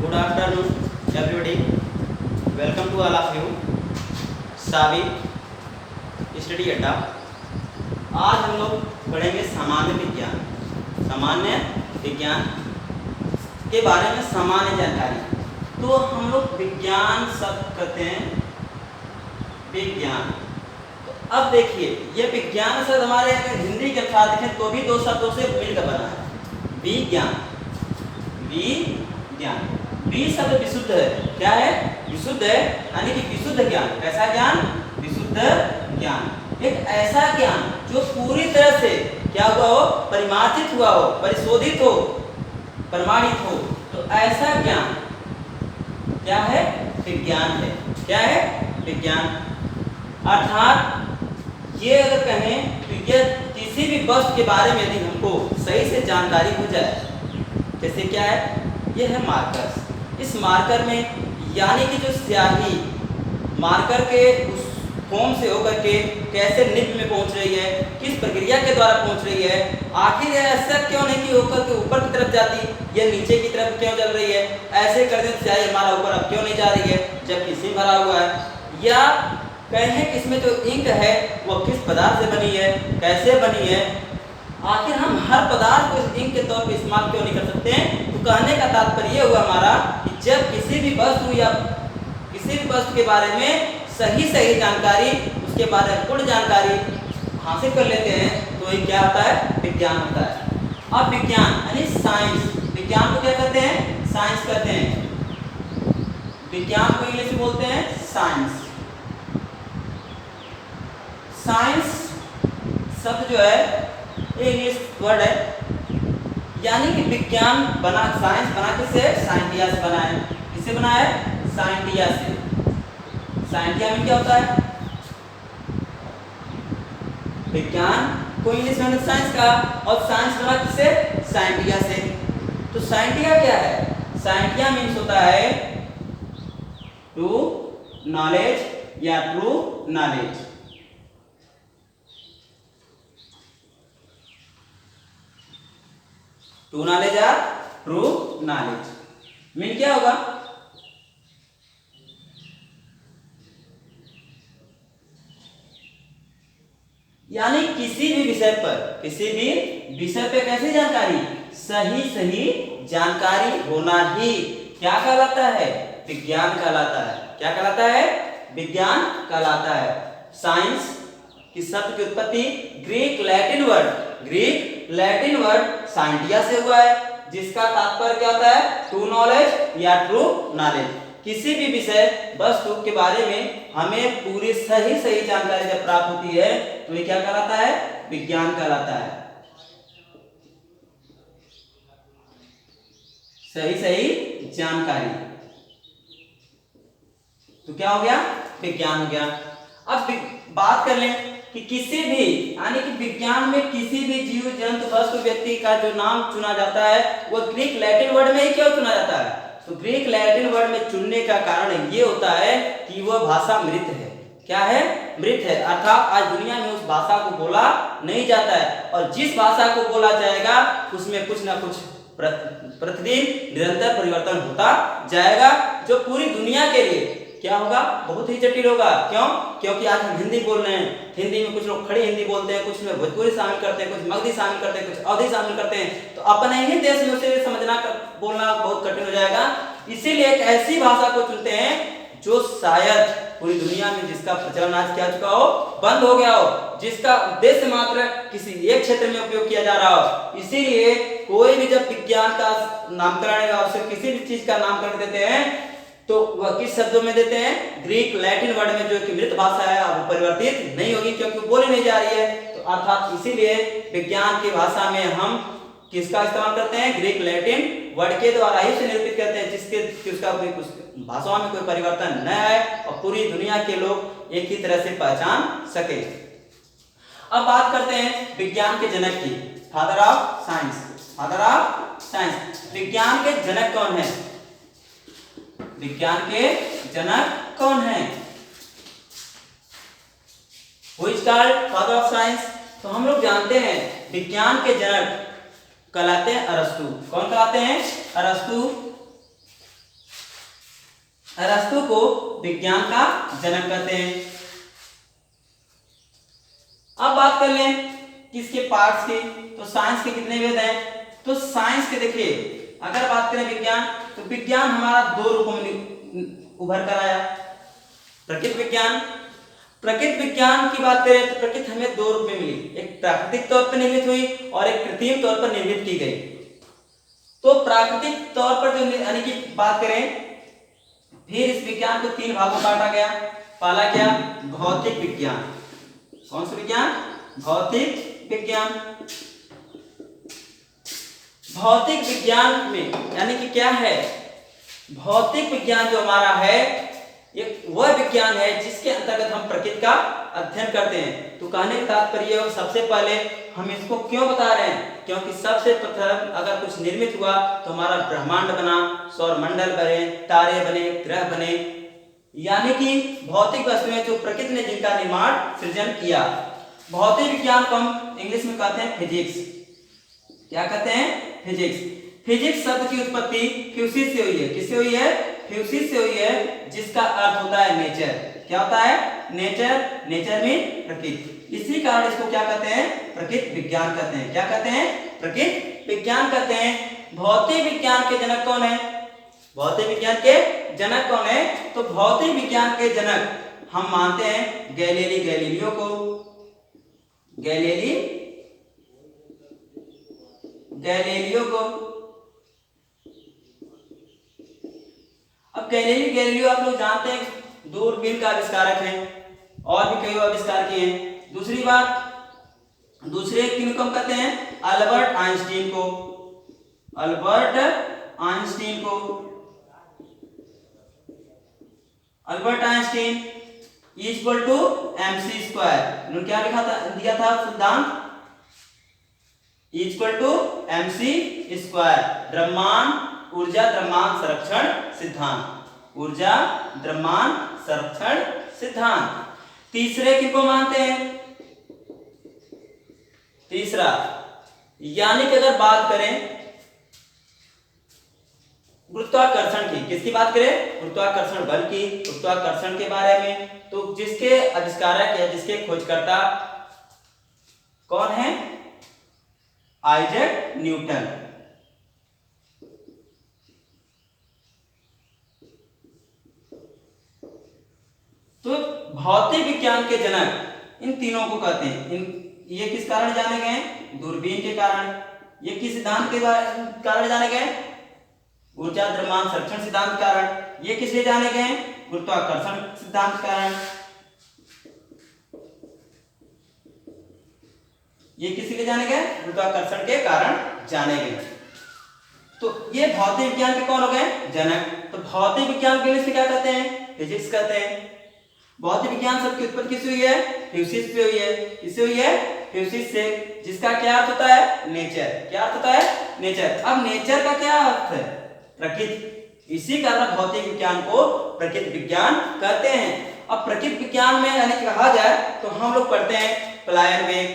Good afternoon, everybody. Welcome to all of you. Sabir study अड्डा। आज हम लोग पढ़ेंगे सामान्य विज्ञान। सामान्य विज्ञान के बारे में सामान्य जानकारी। तो हम लोग विज्ञान शब्द कहते हैं विज्ञान। तो अब देखिए, ये विज्ञान शब्द हमारे अगर हिंदी के अनुसार देखें तो भी दो शब्दों से मिलकर बना है। विज्ञान, विज्ञान, वि शब्द विशुद्ध है। क्या है? विशुद्ध है, यानी कि विशुद्ध ज्ञान। कैसा ज्ञान? विशुद्ध ज्ञान। एक ऐसा ज्ञान जो पूरी तरह से क्या हुआ हो? परिमार्जित हुआ हो, परिशोधित हो, प्रमाणित हो। तो ऐसा ज्ञान क्या है? विज्ञान है। क्या है? विज्ञान। अर्थात ये अगर कहें तो ये किसी भी वस्तु के बारे में यदि हमको सही से जानकारी हो जाए, जैसे क्या है? ये है मार्कर। इस मार्कर में यानी कि जो स्याही मार्कर के उस फोम से होकर के कैसे निब में पहुंच रही है, किस प्रक्रिया के द्वारा पहुंच रही है, आखिर ऐसा क्यों नहीं कि होकर के ऊपर की तरफ जाती, ये नीचे की तरफ क्यों चल रही है, ऐसे कर दें स्याही हमारा ऊपर अब क्यों नहीं जा रही है जबकि इसी भरा हुआ है, या कहें कि इसमें जो इंक है वो किस पदार्थ से बनी है, कैसे बनी है। आखिर हम हर पदार्थ को इस इंक के तौर पर इस्तेमाल क्यों नहीं कर सकते हैं? तो कहने का तात्पर्य हुआ हमारा कि जब किसी भी वस्तु या किसी भी वस्तु के बारे में सही जानकारी, उसके बारे में पूर्ण जानकारी हासिल कर लेते हैं तो ये क्या होता है? विज्ञान होता है। अब विज्ञान यानी साइंस, विज्ञान को क्या कहते हैं? साइंस कहते हैं। विज्ञान को इंग्लिश में बोलते हैं साइंस। साइंस शब्द जो है इंग्लिश वर्ड है, यानी कि विज्ञान बना, साइंस बना किससे? साइंटिया से बना है। किससे बना है? साइंटिया से। साइंटिया में क्या होता है? विज्ञान को इंग्लिश में साइंस का, और साइंस बना किससे? साइंटिया से। तो साइंटिया क्या है? साइंटिया मीन्स होता है टू नॉलेज या ट्रू नॉलेज। ट्रू नॉलेज या ट्रू नॉलेज मीन क्या होगा? यानी किसी भी विषय पर कैसी जानकारी? सही जानकारी होना ही क्या कहलाता है? विज्ञान कहलाता है। क्या कहलाता है? विज्ञान कहलाता है। साइंस की शब्द की उत्पत्ति ग्रीक लैटिन वर्ड साइंटिया से हुआ है, जिसका तात्पर्य क्या होता है? ट्रू नॉलेज या ट्रू नॉलेज। किसी भी विषय वस्तु के बारे में हमें पूरी सही जानकारी जब प्राप्त होती है तो ये क्या कहलाता है? विज्ञान कहलाता है। सही जानकारी तो क्या हो गया? विज्ञान हो गया। अब बात कर लें कि किसी भी यानी कि विज्ञान में किसी भी जीव जंतु वस्तु व्यक्ति का जो नाम चुना जाता है वो ग्रीक लैटिन वर्ड में ही क्यों चुना जाता है? तो ग्रीक लैटिन वर्ड में चुनने का कारण ये होता है कि वह भाषा मृत है। क्या है? मृत है। अर्थात आज दुनिया में उस भाषा को बोला नहीं जाता है, और जिस भाषा को बोला जाएगा उसमें कुछ ना कुछ प्रतिदिन निरंतर परिवर्तन होता जाएगा, जो पूरी दुनिया के लिए क्या होगा? बहुत ही जटिल होगा। क्यों? क्योंकि आज हम हिंदी बोल रहे हैं, हिंदी में कुछ लोग खड़ी हिंदी बोलते हैं, कुछ में भोजपुरी शामिल करते हैं, कुछ मगधी शामिल करते हैं, कुछ अवधी शामिल करते हैं। तो अपने ही देश में उसे समझना बोलना बहुत कठिन हो जाएगा। इसीलिए एक ऐसी भाषा को चुनते हैं जो शायद पूरी दुनिया में जिसका प्रचलन आज क्या चुका हो? बंद हो गया हो, जिसका उद्देश्य मात्र किसी एक क्षेत्र में उपयोग किया जा रहा हो। इसीलिए कोई भी जब विज्ञान का नामकरण या उसे किसी भी चीज का नामकरण देते हैं तो वह किस शब्दों में देते हैं? ग्रीक लैटिन वर्ड में, जो कि मृत भाषा है, अब परिवर्तित नहीं होगी क्योंकि बोली नहीं जा रही है। तो अर्थात इसीलिए विज्ञान की भाषा में हम किसका इस्तेमाल करते हैं? ग्रीक लैटिन वर्ड के द्वारा ही से निरूपित करते हैं, जिसके उसका कोई कुछ भाषाओं में कोई परिवर्तन न आए और पूरी दुनिया के लोग एक ही तरह से पहचान सके। अब बात करते हैं विज्ञान के जनक की, फादर ऑफ साइंस। विज्ञान के जनक कौन है? विज्ञान के जनक कौन है? Who is called father of science? तो हम लोग जानते हैं विज्ञान के जनक कहलाते हैं अरस्तु। कौन कहलाते हैं? अरस्तु। अरस्तु को विज्ञान का जनक कहते हैं। अब बात कर लें किसके पार्ट्स की, तो साइंस के कितने वेद हैं, तो साइंस के देखिए अगर बात करें विज्ञान, तो विज्ञान हमारा दो रूपों में उभर कर आया। प्रकृति विज्ञान, प्रकृति विज्ञान की बात करें तो प्रकृति हमें दो रूप में मिली, एक प्राकृतिक तौर पर निर्मित हुई और एक कृत्रिम तौर पर निर्मित की गई। तो प्राकृतिक तौर पर जो यानी कि बात करें, फिर इस विज्ञान को तीन भागों में बांटा गया। पहला क्या, भौतिक विज्ञान। कौन सा विज्ञान, भौतिक विज्ञान। भौतिक विज्ञान में यानी कि क्या है, भौतिक विज्ञान जो हमारा है ये वह विज्ञान है जिसके अंतर्गत हम प्रकृति का अध्ययन करते हैं। तो कहने का तात्पर्य सबसे पहले हम इसको क्यों बता रहे हैं, क्योंकि सबसे प्रथम अगर कुछ निर्मित हुआ तो हमारा ब्रह्मांड बना, सौर मंडल बने, तारे बने, ग्रह बने, यानी कि भौतिक वस्तुएं जो प्रकृति ने जिनका निर्माण सृजन किया। भौतिक विज्ञान को हम इंग्लिश में कहते हैं फिजिक्स। क्या कहते हैं, फिजिक्स। फिजिक्स शब्द की उत्पत्ति फ्यूसिस से हुई है। किससे हुई है, फ्यूसिस से हुई है, जिसका अर्थ होता है नेचर। क्या होता है, नेचर। नेचर मीन प्रकृति। इसी कारण इसको क्या कहते हैं, प्रकृति विज्ञान कहते हैं। क्या कहते हैं, प्रकृति विज्ञान कहते हैं। भौतिक विज्ञान के जनक कौन है, भौतिक विज्ञान के जनक कौन है, तो भौतिक विज्ञान के जनक हम मानते हैं गैलीलियो को। गैलीलियो को। अब गैलीलियो आप लोग जानते हैं दूरबीन का आविष्कारक हैं और भी कई आविष्कार किए हैं। दूसरी बात, दूसरे किनको हम कहते हैं, अल्बर्ट आइंस्टीन को। अल्बर्ट आइंस्टीन को। Albert Einstein equal to mc square. उन्होंने क्या लिखा था, दिया था सिद्धांत, इक्वल टू mc स्क्वायर। द्रव्यमान ऊर्जा द्रव्यमान संरक्षण सिद्धांत। ऊर्जा द्रव्यमान संरक्षण सिद्धांत। तीसरे किनको मानते हैं, तीसरा यानी कि अगर बात करें गुरुत्वाकर्षण की, किसकी बात करें, गुरुत्वाकर्षण बल की, गुरुत्वाकर्षण के बारे में, तो जिसके आविष्कारक या जिसके खोजकर्ता कौन है, आइजैक न्यूटन। तो भौतिक विज्ञान के जनक इन तीनों को कहते हैं। ये किस कारण जाने गए, दूरबीन के कारण। ये किस सिद्धांत के कारण जाने गए, ऊर्जा द्रव्यमान संरक्षण सिद्धांत के कारण। ये किस लिए जाने गए, गुरुत्वाकर्षण सिद्धांत के कारण। ये किस लिए जाने गए, गुरुत्वाकर्षण के कारण जाने गए। तो ये भौतिक विज्ञान के कौन हो गए, जनक। तो भौतिक विज्ञान के इंग्लिश में क्या कहते हैं, फिजिक्स कहते हैं। भौतिक विज्ञान शब्द की उत्पत्ति किससे हुई है, फ्यूसिस से हुई है। किससे हुई है, फ्यूसिस से, जिसका क्या अर्थ होता है, नेचर। क्या अर्थ होता है, नेचर। अब नेचर का क्या अर्थ है, प्रकृति। इसी कारण भौतिक विज्ञान को प्रकृति विज्ञान कहते हैं। अब प्रकृति विज्ञान में यानी कहा जाए तो हम लोग पढ़ते हैं पलायन वेग।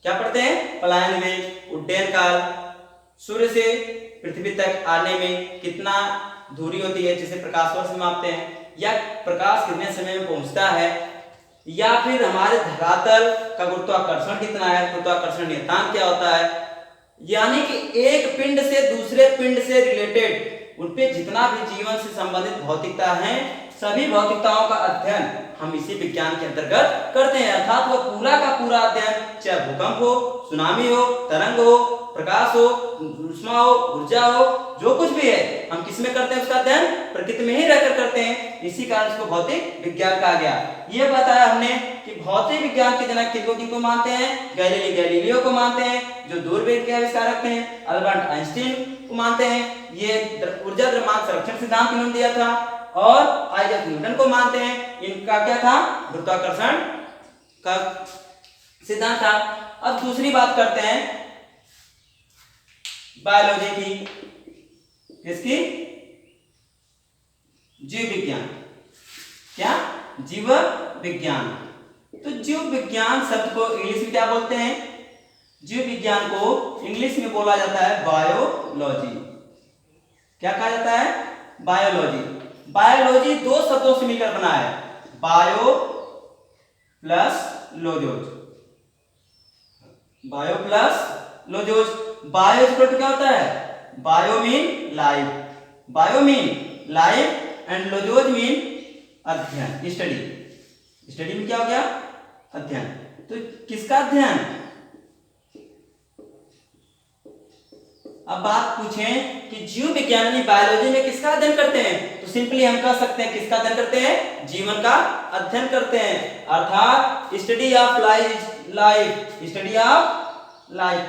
क्या पढ़ते हैं, पलायन वेग, उड्डयन काल, सूर्य से पृथ्वी तक आने में कितना दूरी होती है जिसे प्रकाश वर्ष में मापते हैं, या प्रकाश कितने समय में पहुंचता है, या फिर हमारे धरातल का गुरुत्वाकर्षण कितना है, गुरुत्वाकर्षण नियतांक क्या होता है। यानी कि एक पिंड से दूसरे पिंड से रिलेटेड उनपे जितना भी जीवन से संबंधित भौतिकता है, सभी भौतिकताओं का अध्ययन हम इसी विज्ञान के अंतर्गत करते हैं। अर्थात वो पूरा का पूरा अध्ययन, चाहे भूकंप हो, सुनामी हो, तरंग हो, प्रकाश हो, ऊष्मा हो, ऊर्जा हो, जो कुछ भी है हम किस में करते हैं, उसका अध्ययन प्रकृति में ही रहकर करते हैं। इसी कारण इसको भौतिक विज्ञान कहा गया। ये बताया हमने कि भौतिक विज्ञान के जनक किनको मानते हैं, गैलीलियो को मानते हैं जो दूरबीन के आविष्कारक थे, अल्बर्ट आइंस्टीन को मानते हैं, ये ऊर्जा द्रव्यमान संरक्षण सिद्धांत इन्होंने दिया था, और आइजैक न्यूटन को मानते हैं, इनका क्या था, गुरुत्वाकर्षण का सिद्धांत था। अब दूसरी बात करते हैं बायोलॉजी की, किसकी, जीव विज्ञान। क्या, जीव विज्ञान। तो जीव विज्ञान शब्द को इंग्लिश में क्या बोलते हैं, जीव विज्ञान को इंग्लिश में बोला जाता है बायोलॉजी। क्या कहा जाता है, बायोलॉजी। बायोलॉजी दो शब्दों से मिलकर बना है, बायो प्लस लॉजियोज, बायो प्लस लॉजियोज। बायो इक्वल टू क्या होता है, bio mean life, bio mean life and लॉजियोज मीन अध्ययन, स्टडी। स्टडी में क्या हो गया, अध्ययन। तो किसका अध्ययन, अब बात पूछें कि जीव विज्ञान यानी बायोलॉजी में किसका अध्ययन करते हैं, तो सिंपली हम कह सकते हैं किसका अध्ययन करते हैं, जीवन का अध्ययन करते हैं, अर्थात study of life, study of life,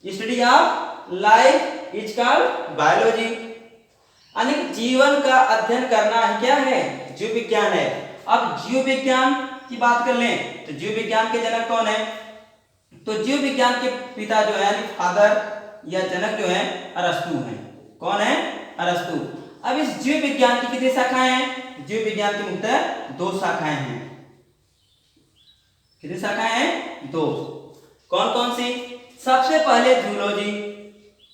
study of life is called biology. यानी जीवन का अध्ययन करना है क्या है, जीव विज्ञान है। अब जीव विज्ञान की बात कर लें तो जीव विज्ञान के जनक कौन है, तो जीव विज्ञान के पिता जो है यानी फादर या जनक जो है अरस्तु हैं। कौन है, अरस्तु। अब इस जीव विज्ञान की कितनी शाखाएं हैं, जीव विज्ञान की मुख्यतः दो शाखाएं हैं। कितनी शाखाएं हैं, दो। कौन कौन सी, सबसे पहले जूलॉजी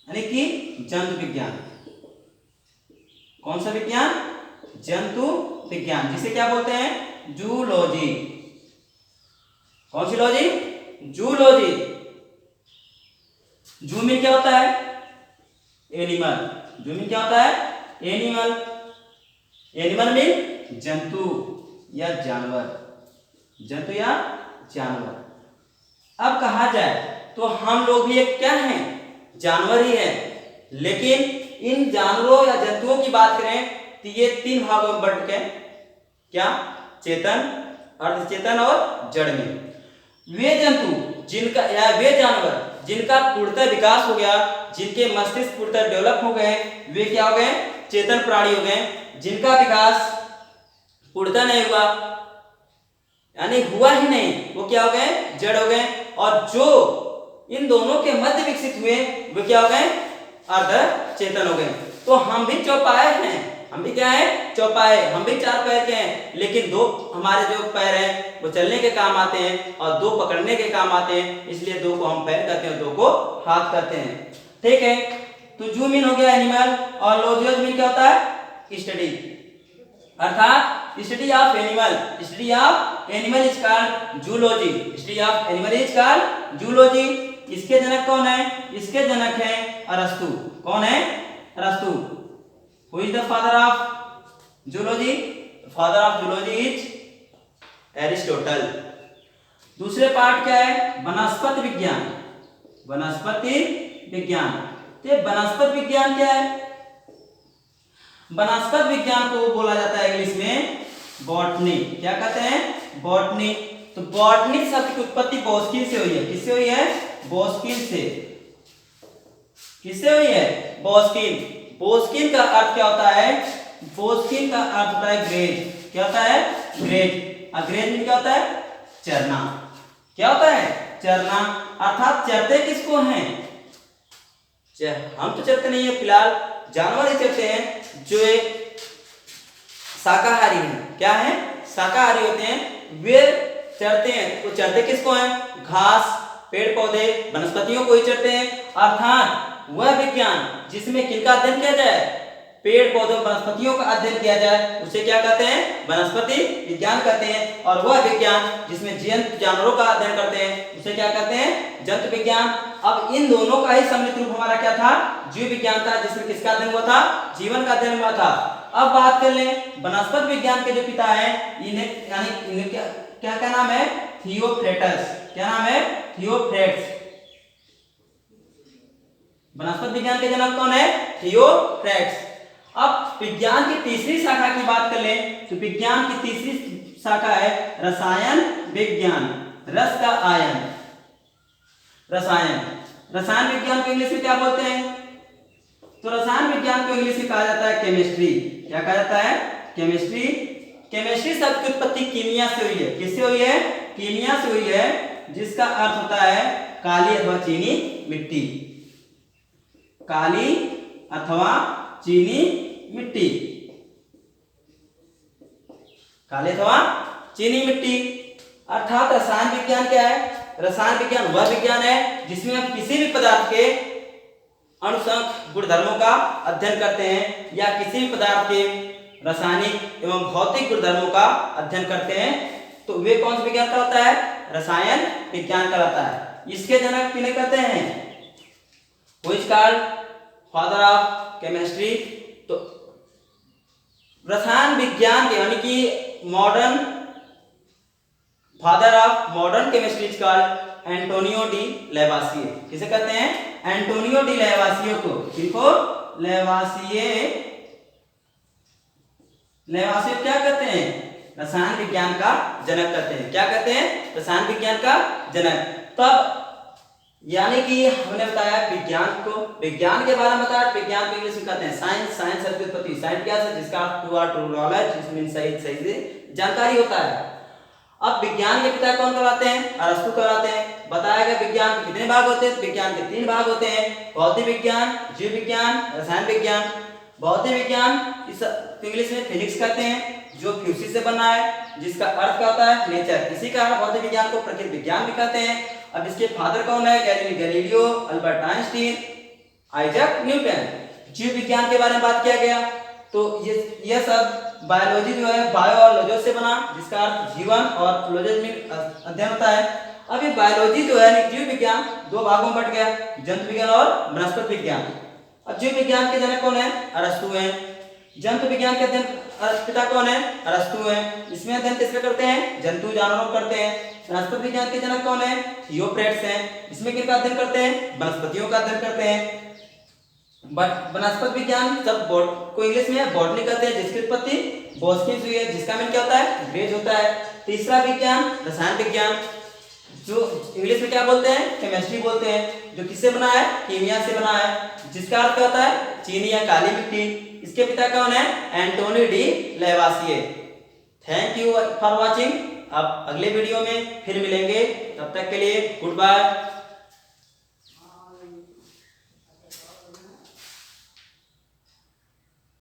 यानी कि जंतु विज्ञान। कौन सा विज्ञान, जंतु विज्ञान, जिसे क्या बोलते हैं, जूलॉजी। कौन सी लॉजी, जूलॉजी। जू में क्या होता है, एनिमल, जू में क्या होता है, एनिमल, एनिमल में जंतु या जानवर, जंतु या जानवर। अब कहा जाए तो हम लोग भी एक क्या हैं, जानवर ही हैं, लेकिन इन जानवरों या जंतुओं की बात करें तो ये तीन भागों में बंट के, क्या, चेतन, अर्धचेतन और जड़ में। वे जंतु जिनका या वे जानवर जिनका पूर्णतः विकास हो गया, जिनके मस्तिष्क पूर्णतः डेवलप हो गए, वे क्या हो गए, चेतन प्राणी हो गए। जिनका विकास पूर्णतः नहीं हुआ यानी हुआ ही नहीं, वो क्या हो गए, जड़ हो गए। और जो इन दोनों के मध्य विकसित हुए वे क्या हो गए, अर्ध चेतन हो गए। तो हम भी चौपाए हैं, हम भी क्या है, चौपाए, हम भी चार पैर के हैं, लेकिन दो हमारे जो पैर हैं वो चलने के काम आते हैं और दो पकड़ने के काम आते हैं, इसलिए दो को हम पैर कहते हैं, दो को हाथ कहते हैं। ठीक है, तो जू मीन हो गया एनिमल और लॉजियोज मीन क्या होता है, स्टडी, अर्थात study of animal, study of animal is called zoology, study of animal is called zoology. इसके जनक कौन है, इसके जनक हैं अरस्तु। कौन है, अरस्तु। Who is the father of zoology, father of zoology is Aristotle. दूसरे पार्ट क्या है, वनस्पति विज्ञान, वनस्पति विज्ञान। तो वनस्पति विज्ञान क्या है, वनस्पति विज्ञान को बोला जाता है इंग्लिश में बॉटनी। क्या कहते हैं, बॉटनी। तो बॉटनी शब्द की उत्पत्ति बॉस्किन से हुई है, किससे हुई है, बॉस्किन से। किससे हुई है, बॉस्किन। बॉस्किन का अर्थ क्या होता है, बॉस्किन का अर्थ होता है ग्रेज। क्या होता है, ग्रेज। और ग्रेज में क्या होता है, चरना। क्या होता है, चरना। अर्थात चरते किसको हैं, हम तो चरते नहीं है, फिलहाल जानवर ही चरते हैं जो एक शाकाहारी हैं। क्या है, शाकाहारी होते हैं, वे चरते हैं। तो चरते किसको हैं, घास, पेड़ पौधे, वनस्पतियों को ही चरते हैं। अर्थात वह विज्ञान जिसमें किनका अध्ययन किया जाए, पेड़ पौधों वनस्पतियों का अध्ययन किया जाए, उसे क्या कहते हैं, वनस्पति विज्ञान कहते हैं। और वह विज्ञान जिसमें जीवंत जानवरों का अध्ययन करते हैं, उसे क्या कहते हैं, जंतु विज्ञान। अब इन दोनों का ही सम्मिलित रूप हमारा क्या था, जीव विज्ञान था, जिसमें किसका अध्ययन हुआ था, जीवन का अध्ययन हुआ था। अब बात कर लें वनस्पति विज्ञान के जो पिता हैं, इन्हें यानी इन्हें क्या नाम है, थियोफ्रेटस। क्या नाम है, थियोफ्रेटस। वनस्पति विज्ञान के जनक कौन है, थियोफ्रेटस। अब विज्ञान की तीसरी शाखा की बात कर लें तो विज्ञान की तीसरी शाखा है रसायन विज्ञान, रस का आयन, रसायन। रसायन विज्ञान को इंग्लिश में क्या बोलते हैं, तो रसायन विज्ञान को इंग्लिश में कहा जाता है केमिस्ट्री। क्या कहा जाता है, केमिस्ट्री। केमिस्ट्री शब्द की उत्पत्ति कीमिया से हुई है। किससे हुई है, कीमिया से हुई है, जिसका अर्थ होता है काली अथवा चीनी मिट्टी, काली अथवा चीनी मिट्टी, काली अथवा चीनी मिट्टी। अर्थात रसायन विज्ञान क्या है, रसायन विज्ञान वह विज्ञान है जिसमें हम किसी भी पदार्थ के अणुसंख्यक गुणधर्मों का अध्ययन करते हैं या किसी भी पदार्थ के रासायनिक एवं भौतिक गुणधर्मों का अध्ययन करते हैं तो वे कौन से विज्ञान कहलाता है? रसायन विज्ञान कहलाता है। इसके जनक किन्हें कहते हैं? Who is called father of chemistry? तो रसायन विज्ञान के यानी कि modern father of modern chemistry is called Antonio de Lavoisier. किसे कहते हैं? एंटोनियो डी लैवोसिए को। किनको? लैवोसिए। लैवोसिए क्या कहते हैं? रसायन विज्ञान का जनक कहते हैं। क्या कहते हैं? रसायन विज्ञान का जनक। तब यानी कि हमने बताया विज्ञान को, विज्ञान के बारे में बताया। विज्ञान को इंग्लिश में कहते हैं साइंस। साइंस शब्द की उत्पत्ति साइंस क्या है? जिसका अर्थ हुआ ट्रू नॉलेज, जिसमें सही से जानकारी होता है। अब विज्ञान के पिता कौन कहलाते हैं? अरस्तु कहलाते हैं। बताया गया विज्ञान के कितने भाग होते हैं? विज्ञान के 3 भाग होते हैं, भौतिक विज्ञान, जीव विज्ञान, रसायन विज्ञान। भौतिक विज्ञान इस इंग्लिश में फिजिक्स कहते हैं, जो फ्यूसी से बना है, जिसका अर्थ क्या होता है? नेचर। इसी कारण भौतिक विज्ञान को प्रकृति विज्ञान भी कहते हैं। अब इसके फादर कौन है? Galileo, Albert Einstein, Isaac Newton. जीव विज्ञान के बारे में बात किया गया तो ये सब बायोलॉजी जो है बायो और लॉजो से बना, जिसका अर्थ जीवन, और लॉजो में अध्ययन होता है। अब ये बायोलॉजी जो है जीव विज्ञान 2 भागों में बट गया, जंतु विज्ञान और वनस्पति विज्ञान। अब जीव विज्ञान के जनक कौन है? अरस्तु हैं। जंतु विज्ञान के अध्ययन पिता कौन है? अरस्तु हैं। इसमें अध्ययन किसका करते हैं? जंतु जानवरों करते हैं। वनस्पति विज्ञान के जनक कौन है? थियोफ्रेट्स हैं। इसमें किसका अध्ययन करते हैं? वनस्पतियों का अध्ययन करते हैं। बट वनस्पति विज्ञान सब को इंग्लिश में बॉटनी कहते हैं, जिसकी उत्पत्ति बोस्किन हुई है, जिसका मीन क्या होता है? ग्रेज होता है। तीसरा विज्ञान रसायन विज्ञान, जो इंग्लिश में क्या बोलते हैं? केमिस्ट्री बोलते हैं, जो किससे बना है? कीमिया से बना है, जिसका अर्थ क्या होता है? चीनी या काली मिट्टी। इसके पिता कौन है? Antonio de Lavoisier. Thank you for watching. अब अगले वीडियो में फिर मिलेंगे, तब तक के लिए गुड बाय।